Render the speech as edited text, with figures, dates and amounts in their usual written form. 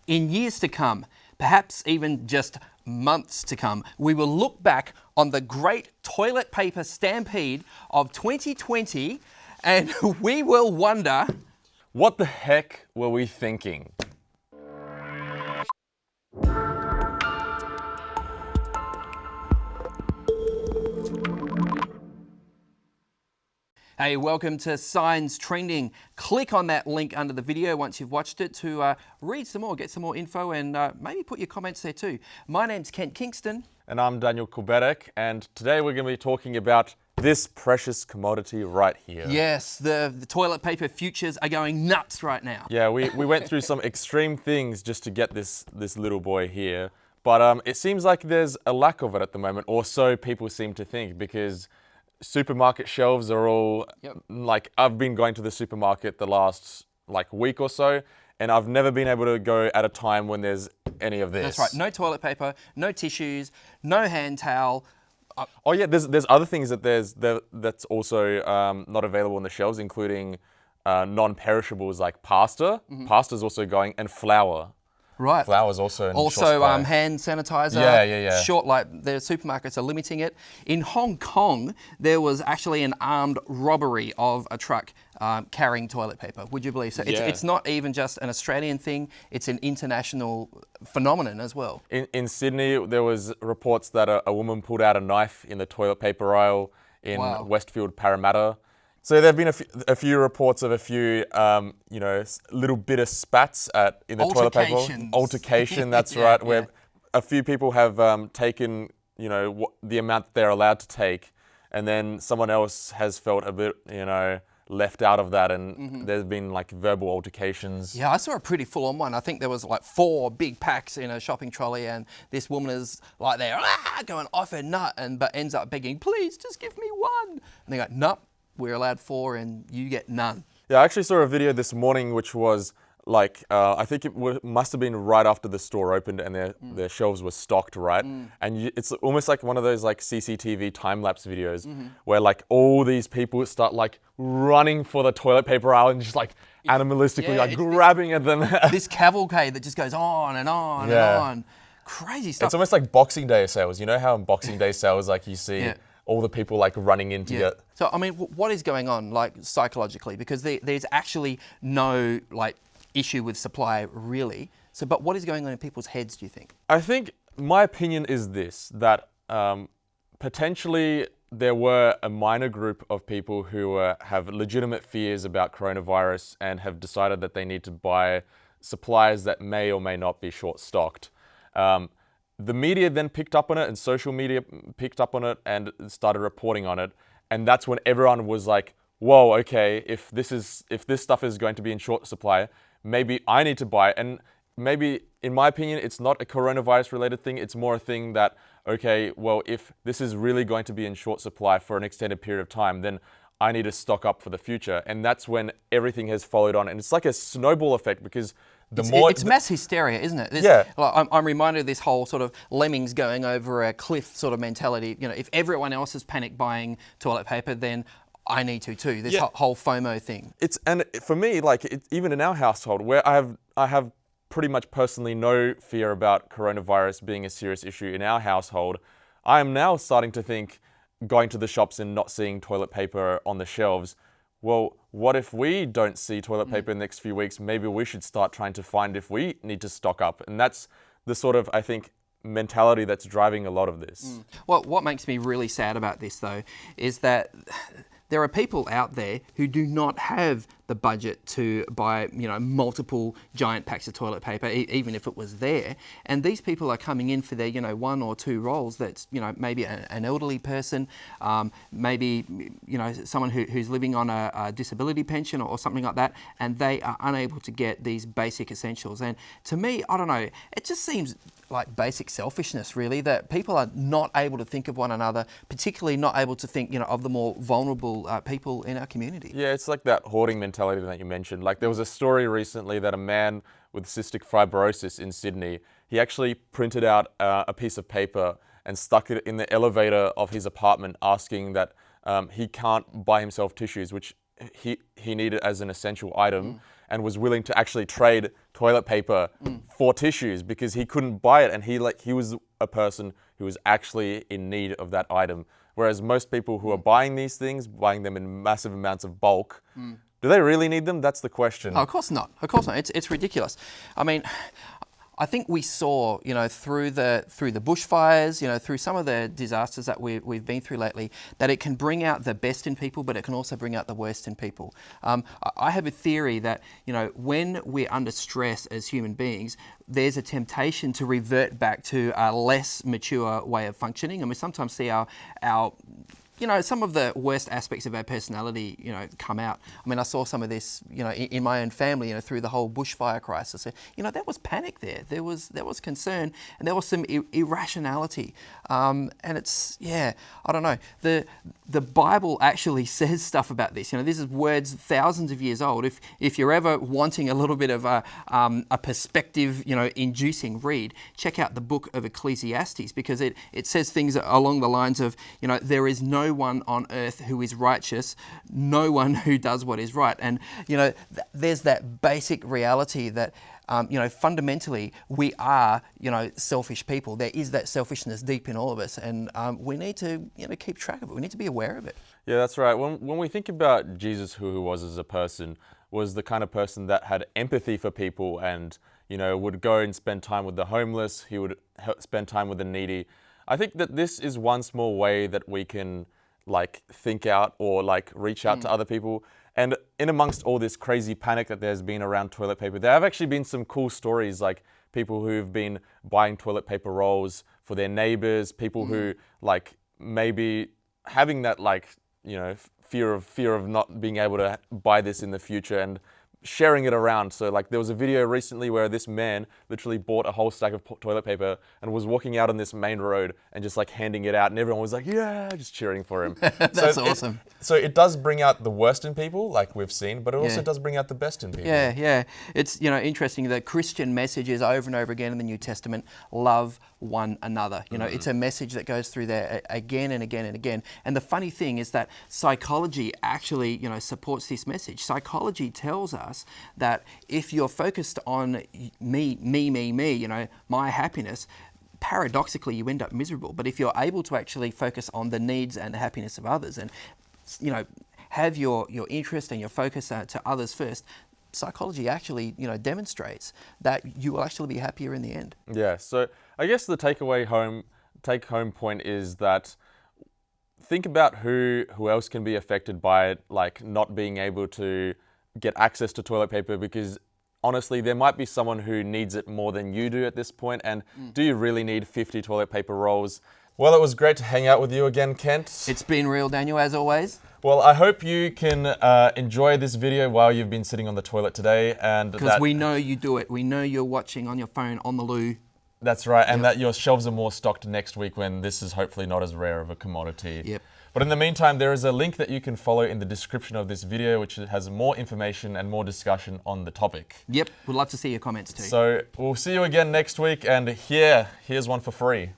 In years to come, perhaps even just months to come, we will look back on the great toilet paper stampede of 2020 and we will wonder, what the heck were we thinking? hey, welcome to Signs Trending. Click on that link under the video once you've watched it to read some more, get some more info, and maybe put your comments there too. My name's Kent Kingston. And I'm Daniel Kuberek, and today we're going to be talking about this precious commodity right here. Yes, the toilet paper futures are going nuts right now. Yeah, we went through some extreme things just to get this little boy here, but it seems like there's a lack of it at the moment, or so people seem to think, because supermarket shelves are all, like, I've been going to the supermarket the last week or so, and I've never been able to go at a time when there's any of this. That's right, no toilet paper, no tissues, no hand towel. Oh yeah, there's other things that's also not available on the shelves, including non-perishables like pasta. Pasta's also going, and flour. Right. Flour's also in short also supply. hand sanitizer. Yeah. Short, the supermarkets are limiting it. In Hong Kong, there was actually an armed robbery of a truck carrying toilet paper. Would you believe so? Yeah. It's not even just an Australian thing, it's an international phenomenon as well. In Sydney, there was reports that a woman pulled out a knife in the toilet paper aisle in Westfield, Parramatta. So there have been a few reports of a few, little bit of spats in the toilet paper. Altercation, that's right, where a few people have taken, the amount they're allowed to take, and then someone else has felt a bit, left out of that, and there's been verbal altercations. Yeah, I saw a pretty full-on one. I think there was 4 big packs in a shopping trolley, and this woman is there, going off her nut, but ends up begging, please, just give me one. And they go, nope, we're allowed 4 and you get none. Yeah, I actually saw a video this morning which was I think it must have been right after the store opened and their shelves were stocked, right? And it's almost like one of those CCTV time-lapse videos where all these people start running for the toilet paper aisle and just animalistically grabbing at them. This cavalcade that just goes on and on and on. Crazy stuff. It's almost like Boxing Day sales. You know how in Boxing Day sales you see all the people running in to get... So, I mean, what is going on psychologically? Because there's actually no issue with supply really. So, but what is going on in people's heads, do you think? I think my opinion is this, that potentially there were a minor group of people who have legitimate fears about coronavirus and have decided that they need to buy supplies that may or may not be short-stocked. The media then picked up on it, and social media picked up on it and started reporting on it. And that's when everyone was like, whoa, okay, if this stuff is going to be in short supply, maybe I need to buy it. And maybe, in my opinion, it's not a coronavirus related thing. It's more a thing that, okay, well, if this is really going to be in short supply for an extended period of time, then I need to stock up for the future. And that's when everything has followed on. And it's like a snowball effect, because it's mass hysteria, isn't it? I'm reminded of this whole sort of lemmings going over a cliff sort of mentality. If everyone else is panic buying toilet paper, then I need to too. This whole FOMO thing. And for me, even in our household, where I have pretty much personally no fear about coronavirus being a serious issue in our household, I am now starting to think, going to the shops and not seeing toilet paper on the shelves, well, what if we don't see toilet paper in the next few weeks? Maybe we should start trying to find if we need to stock up. And that's the sort of, I think, mentality that's driving a lot of this. Well, what makes me really sad about this, though, is that there are people out there who do not have the budget to buy, multiple giant packs of toilet paper, even if it was there. And these people are coming in for their, 1 or 2 rolls. That's, maybe an elderly person, maybe, someone who's living on a disability pension or something like that, and they are unable to get these basic essentials. And to me, I don't know, it just seems like basic selfishness, really, that people are not able to think of one another, particularly not able to think, of the more vulnerable people in our community. Yeah, it's like that hoarding mentality that you mentioned. There was a story recently that a man with cystic fibrosis in Sydney, he actually printed out a piece of paper and stuck it in the elevator of his apartment, asking that he can't buy himself tissues, which he needed as an essential item and was willing to actually trade toilet paper for tissues because he couldn't buy it, and he was a person who was actually in need of that item. Whereas most people who are buying these things, buying them in massive amounts of bulk, do they really need them? That's the question. Oh, of course not. Of course not. It's ridiculous. I mean, I think we saw, through the bushfires, through some of the disasters that we've been through lately, that it can bring out the best in people, but it can also bring out the worst in people. I have a theory that, when we're under stress as human beings, there's a temptation to revert back to a less mature way of functioning, and we sometimes see our some of the worst aspects of our personality, come out. I mean, I saw some of this, in my own family, through the whole bushfire crisis. There was panic there. There was concern, and there was some irrationality. And it's, I don't know. The Bible actually says stuff about this. This is words thousands of years old. If you're ever wanting a little bit of a perspective, inducing read, check out the book of Ecclesiastes, because it says things along the lines of, there is no one on earth who is righteous, no one who does what is right. And, there's that basic reality that, fundamentally we are, selfish people. There is that selfishness deep in all of us, and we need to, keep track of it. We need to be aware of it. Yeah, that's right. When we think about Jesus, who he was as a person, was the kind of person that had empathy for people and, would go and spend time with the homeless. He would spend time with the needy. I think that this is one small way that we can think out or reach out to other people. And in amongst all this crazy panic that there's been around toilet paper, there have actually been some cool stories, like people who've been buying toilet paper rolls for their neighbors, people who maybe having that fear of not being able to buy this in the future and sharing it around. So there was a video recently where this man literally bought a whole stack of toilet paper and was walking out on this main road and just handing it out, and everyone was yeah, just cheering for him. That's awesome. So it does bring out the worst in people, like we've seen, but it also does bring out the best in people. Yeah. It's, interesting. The Christian message is over and over again in the New Testament, love one another. It's a message that goes through there again and again and again. And the funny thing is that psychology actually, supports this message. Psychology tells us that if you're focused on me, my happiness, paradoxically you end up miserable. But if you're able to actually focus on the needs and the happiness of others, and have your interest and your focus to others first, psychology actually demonstrates that you will actually be happier in the end. Yeah, so I guess the take home point is that think about who else can be affected by it, not being able to get access to toilet paper, because honestly, there might be someone who needs it more than you do at this point. And do you really need 50 toilet paper rolls? Well, it was great to hang out with you again, Kent. It's been real, Daniel, as always. Well, I hope you can enjoy this video while you've been sitting on the toilet today. Because we know you do it. We know you're watching on your phone on the loo. That's right, and that your shelves are more stocked next week when this is hopefully not as rare of a commodity. Yep. But in the meantime, there is a link that you can follow in the description of this video, which has more information and more discussion on the topic. Yep, we'd love to see your comments too. So we'll see you again next week, and here's one for free.